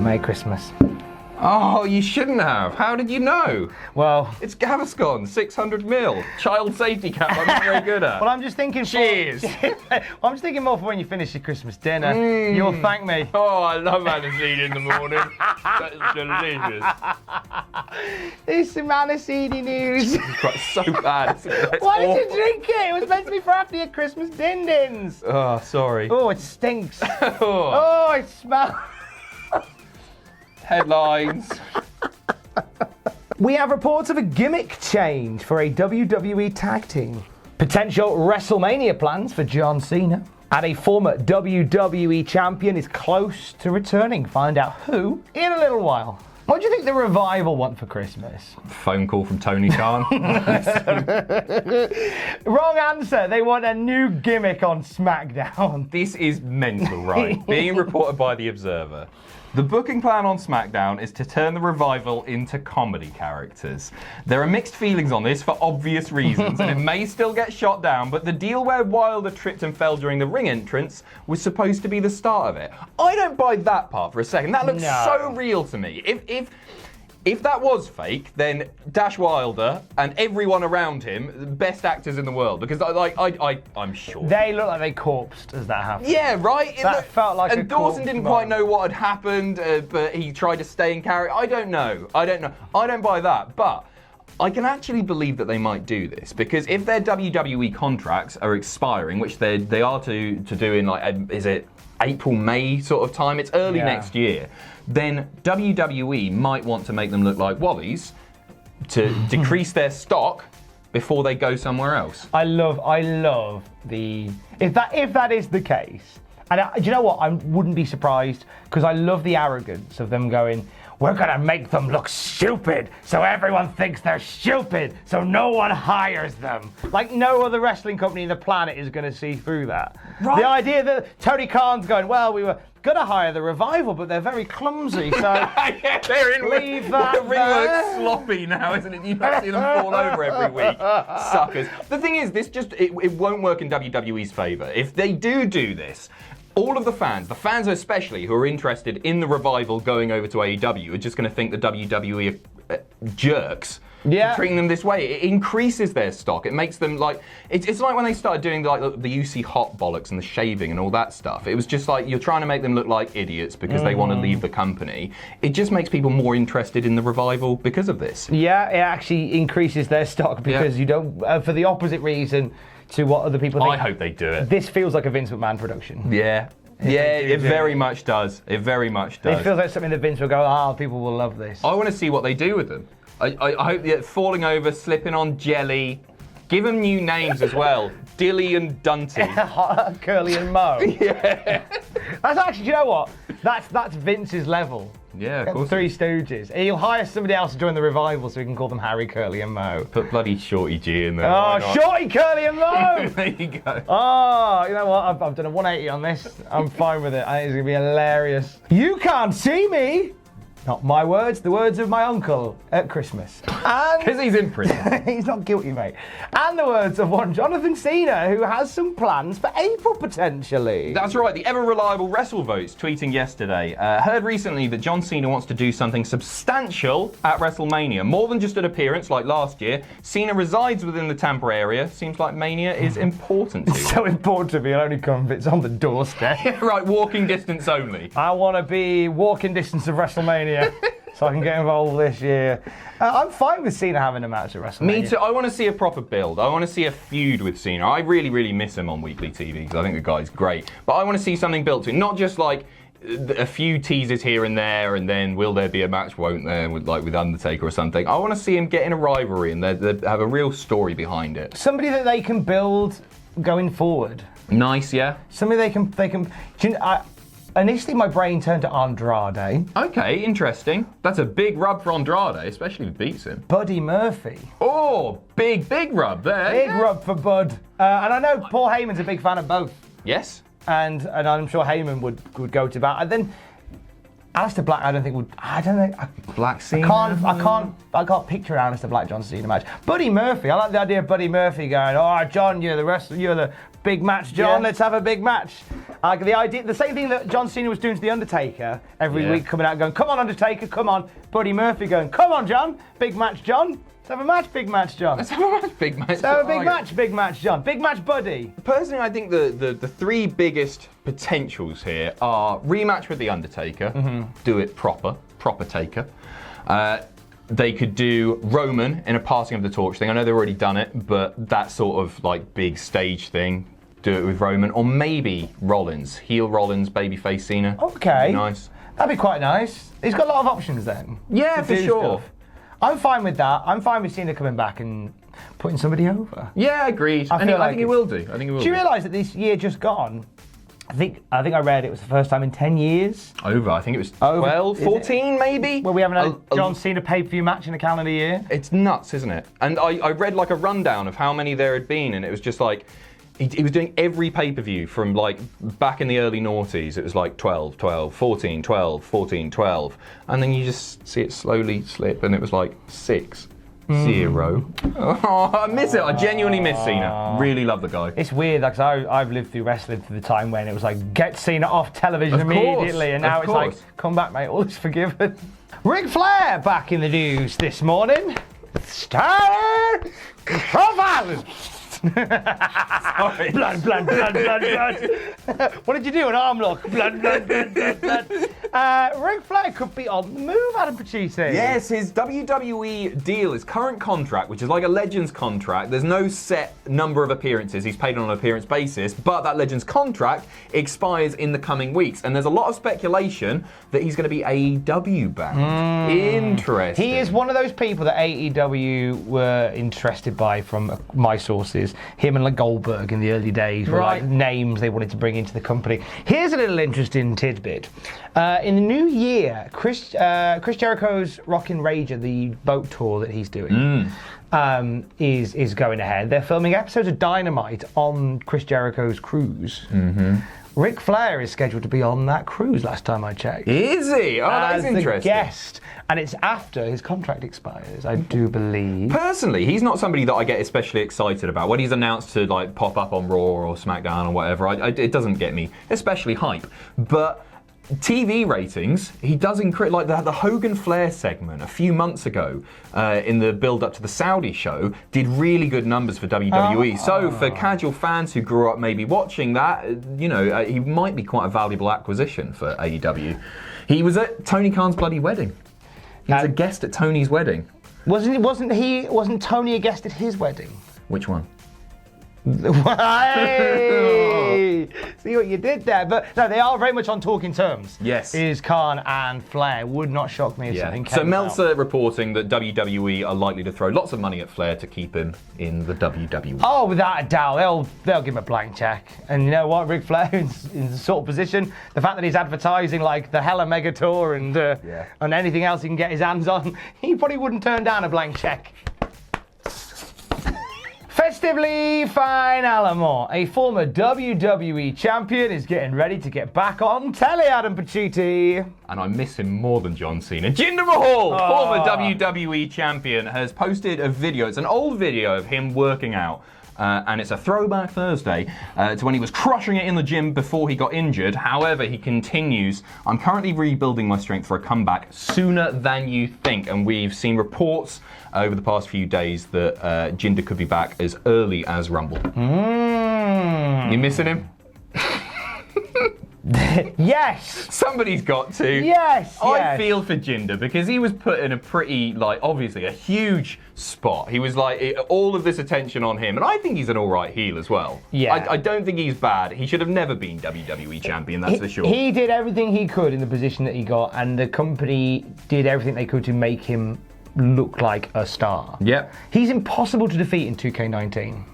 Merry Christmas. Oh, you shouldn't have. How did you know? Well, it's Gaviscon, 600 mil. Child safety cap I'm not very good at. Well, I'm just thinking... Cheers. I'm just thinking more for when you finish your Christmas dinner. You'll thank me. Oh, I love aniseed in the morning. That's delicious. It's some aniseed news. It's so bad. Why did you drink it? It was meant to be for after your Christmas din-dins. Oh, sorry. Oh, it stinks. Oh, it smells... Headlines. We have reports of a gimmick change for a WWE tag team. Potential WrestleMania plans for John Cena. And a former WWE champion is close to returning. Find out who in a little while. What do you think the Revival want for Christmas? Phone call from Tony Khan. Wrong answer. They want a new gimmick on SmackDown. This is mental, right? Being reported by The Observer. The booking plan on SmackDown is to turn the Revival into comedy characters. There are mixed feelings on this for obvious reasons, and it may still get shot down, but the deal where Wilder tripped and fell during the ring entrance was supposed to be the start of it. I don't buy that part for a second. That looks so real to me. If that was fake, then Dash Wilder and everyone around him, the best actors in the world, because I'm sure. They look like they corpsed as that happened. Yeah, right? That felt like and Dawson didn't quite know what had happened, but he tried to stay in character. I don't know. I don't buy that, but I can actually believe that they might do this, because if their WWE contracts are expiring, which they are to do in is it April, May sort of time, it's early next year, then WWE might want to make them look like Wallies to decrease their stock before they go somewhere else. I love the... If that is the case, and do you know what? I wouldn't be surprised, because I love the arrogance of them going, we're gonna make them look stupid, so everyone thinks they're stupid, so no one hires them. Like no other wrestling company in the planet is gonna see through that. Right. The idea that Tony Khan's going, well, we were gonna hire the Revival, but they're very clumsy, so yeah, they're in leave that the ring looks sloppy now, isn't it? You don't see them fall over every week. Suckers. The thing is, it won't work in WWE's favour. If they do this, all of the fans especially, who are interested in the Revival going over to AEW, are just going to think the WWE are jerks for treating them this way. It increases their stock. It makes them like... It's like when they started doing the UC hot bollocks and the shaving and all that stuff. It was just like, you're trying to make them look like idiots because they want to leave the company. It just makes people more interested in the Revival because of this. Yeah, it actually increases their stock because you don't... for the opposite reason to what other people think. I hope they do it. This feels like a Vince McMahon production. Yeah. It very much does. It very much does. It feels like something that Vince will go, people will love this. I want to see what they do with them. I hope they're falling over, slipping on jelly. Give them new names as well. Dilly and Dunty. Curly and Mo. Yeah. That's actually, do you know what? That's Vince's level. Yeah, of course. Three Stooges. He'll hire somebody else to join the Revival so he can call them Harry, Curly and Mo. Put bloody Shorty G in there. Oh, Shorty, Curly and Mo! There you go. Oh, you know what? I've done a 180 on this. I'm fine with it. I think it's going to be hilarious. You can't see me! Not my words, the words of my uncle at Christmas. Because he's in prison. He's not guilty, mate. And the words of one Jonathan Cena, who has some plans for April, potentially. That's right, the ever-reliable WrestleVotes tweeting yesterday. Heard recently that John Cena wants to do something substantial at WrestleMania. More than just an appearance like last year. Cena resides within the Tampa area. Seems like Mania is important to him. So important to me, it'll only come if it's on the doorstep. Right, walking distance only. I want to be walking distance of WrestleMania. So I can get involved this year. I'm fine with Cena having a match at WrestleMania. Me too. I want to see a proper build. I want to see a feud with Cena. I really, really miss him on weekly TV because I think the guy's great. But I want to see something built to it. Not just like a few teasers here and there, and then will there be a match, won't there, with Undertaker or something. I want to see him get in a rivalry and they have a real story behind it. Somebody that they can build going forward. Nice, yeah. Somebody they can. Initially, my brain turned to Andrade. Okay, interesting. That's a big rub for Andrade, especially if he beats him. Buddy Murphy. Oh, big rub there. Big rub for Bud. And I know Paul Heyman's a big fan of both. Yes. And I'm sure Heyman would go to that. And then Aleister Black, I don't think would. I don't know. Black Cena. I can't picture an Aleister Black John Cena match. Buddy Murphy. I like the idea of Buddy Murphy going, "Oh, John, you're the big match, John. Let's have a big match." Like the idea, the same thing that John Cena was doing to The Undertaker every week, coming out going, come on, Undertaker, come on. Buddy Murphy going, come on, John. Big match, John. Let's have a match, big match, John. Let's have a match, big match. Let's have a big match, John. Big match, Buddy. Personally, I think the three biggest potentials here are rematch with The Undertaker, do it proper taker. They could do Roman in a passing of the torch thing. I know they've already done it, but that sort of like big stage thing, do it with Roman. Or maybe Rollins, heel Rollins, babyface Cena. Okay. Nice. That'd be quite nice. He's got a lot of options then. Yeah, for sure. Stuff. I'm fine with that. I'm fine with Cena coming back and putting somebody over. Yeah, agreed. I think he will do. I think he will. Do you realise that this year just gone, I think I read it was the first time in 10 years. Over. I think it was 12, 14 maybe. Well, we haven't had a John Cena pay-per-view match in a calendar year. It's nuts, isn't it? And I read like a rundown of how many there had been, and it was just like, he was doing every pay-per-view from like back in the early noughties. It was like 12, 12, 14, 12, 14, 12. And then you just see it slowly slip, and it was like 6. 0. Oh, I miss it. I genuinely miss Cena. Really love the guy. It's weird because I've lived through wrestling through the time when it was like, get Cena off television immediately, and now it's like, come back, mate, all is forgiven. Ric Flair back in the news this morning. Star profile. Sorry. Blood. What did you do? An arm lock. Blood. Ric Flair could be on the move, Adam Pacitti. Yes, his WWE deal, his current contract, which is like a Legends contract, there's no set number of appearances. He's paid on an appearance basis, but that Legends contract expires in the coming weeks. And there's a lot of speculation that he's going to be AEW bound. Interesting. He is one of those people that AEW were interested by from my sources. Him and like Goldberg in the early days were like names they wanted to bring into the company. Here's a little interesting tidbit. In the new year, Chris Jericho's Rockin' Rager, the boat tour that he's doing, is going ahead. They're filming episodes of Dynamite on Chris Jericho's cruise. Ric Flair is scheduled to be on that cruise last time I checked. Is he? Oh, that's interesting. As the guest. And it's after his contract expires, I do believe. Personally, he's not somebody that I get especially excited about. When he's announced to like pop up on Raw or SmackDown or whatever, it doesn't get me especially hype. But TV ratings, he does increase. Like the Hogan Flair segment a few months ago in the build-up to the Saudi show did really good numbers for WWE. So for casual fans who grew up maybe watching that, he might be quite a valuable acquisition for AEW. He was at Tony Khan's bloody wedding. He was a guest at Tony's wedding. Wasn't Tony a guest at his wedding? Which one? Hey! See what you did there, but no, they are very much on talking terms. Yes, is Khan and Flair. Would not shock me if something came So Meltzer reporting that WWE are likely to throw lots of money at Flair to keep him in the WWE. Oh, without a doubt, they'll give him a blank check. And you know what, Ric Flair is in the sort of position. The fact that he's advertising like the Hella Mega Tour and anything else he can get his hands on, he probably wouldn't turn down a blank check. Festively Fine Alamo, a former WWE champion, is getting ready to get back on telly, Adam Pacitti. And I miss him more than John Cena. Jinder Mahal, former WWE champion, has posted a video. It's an old video of him working out. And it's a throwback Thursday to when he was crushing it in the gym before he got injured. However, he continues, I'm currently rebuilding my strength for a comeback sooner than you think. And we've seen reports over the past few days that Jinder could be back as early as Rumble. You missing him? Yes! Somebody's got to. Yes! I feel for Jinder because he was put in a pretty, obviously a huge spot. He was all of this attention on him, and I think he's an alright heel as well. Yeah. I don't think he's bad. He should have never been WWE champion, that's for sure. He did everything he could in the position that he got, and the company did everything they could to make him look like a star. Yep. He's impossible to defeat in 2K19.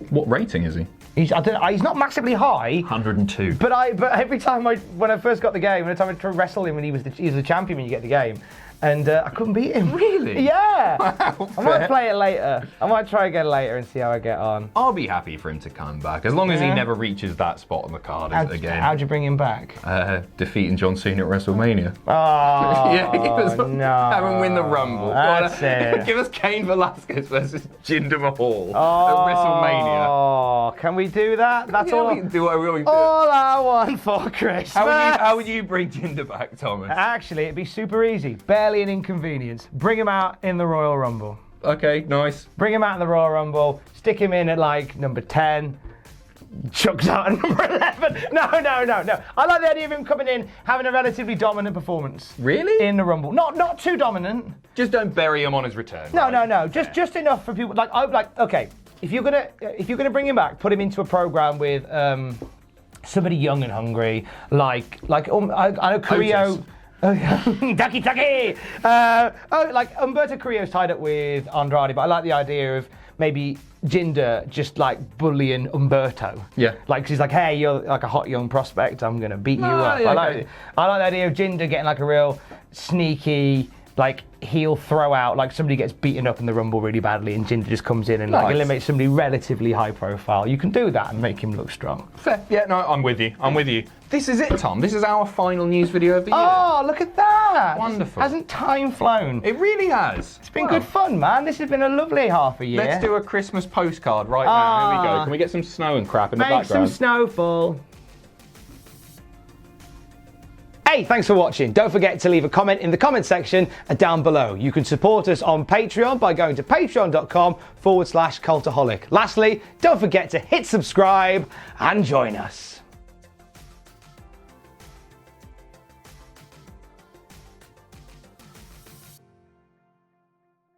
What rating is he? He's not massively high. 102. But every time when I first got the game, every time I tried to wrestle him when he was the champion when you get the game, and I couldn't beat him. Really? Yeah. Wow, I might fair. play it later. I might try again later and see how I get on. I'll be happy for him to come back, as long as he Yeah. never reaches that spot on the card again. How'd you bring him back? Defeating John Cena at WrestleMania. Oh, Yeah, no. Have him win the Rumble. That's it. Give us Cain Velasquez versus Jinder Mahal at WrestleMania. Oh, can we do that? That's Yeah, all. we can do what we always do. All I want for Christmas. How would you bring Jinder back, Thomas? Actually, it'd be super easy. Barely an inconvenience. Bring him out in the Royal Rumble. Okay, nice. Bring him out in the Royal Rumble. Stick him in at like number 10. Chucks out at number 11. No. I like the idea of him coming in, having a relatively dominant performance. Really? In the Rumble. Not too dominant. Just don't bury him on his return. No. right? Just enough for people. Okay. If you're gonna bring him back, put him into a program with somebody young and hungry, I know Carrillo. Ducky. Like Humberto Carrillo's tied up with Andrade, but I like the idea of maybe Jinder just like bullying Humberto. Yeah. Like she's like, hey, you're like a hot young prospect. I'm gonna beat you up. yeah, I like okay. the idea of Jinder getting like a real sneaky, like heel throw out, like somebody gets beaten up in the Rumble really badly, and Jinder just comes in and like Nice. eliminates somebody relatively high profile. You can do that and make him look strong. Fair. Yeah, no, I'm with you. This is it, Tom. This is our final news video of the year. Oh, look at that! Wonderful. Hasn't time flown? It really has. It's been good fun, man. This has been a lovely half a year. Let's do a Christmas postcard right now. Here we go. Can we get some snow and crap in the Make some background? snowfall. Hey, thanks for watching. Don't forget to leave a comment in the comment section down below. You can support us on Patreon by going to patreon.com/Cultaholic. Lastly, don't forget to hit subscribe and join us.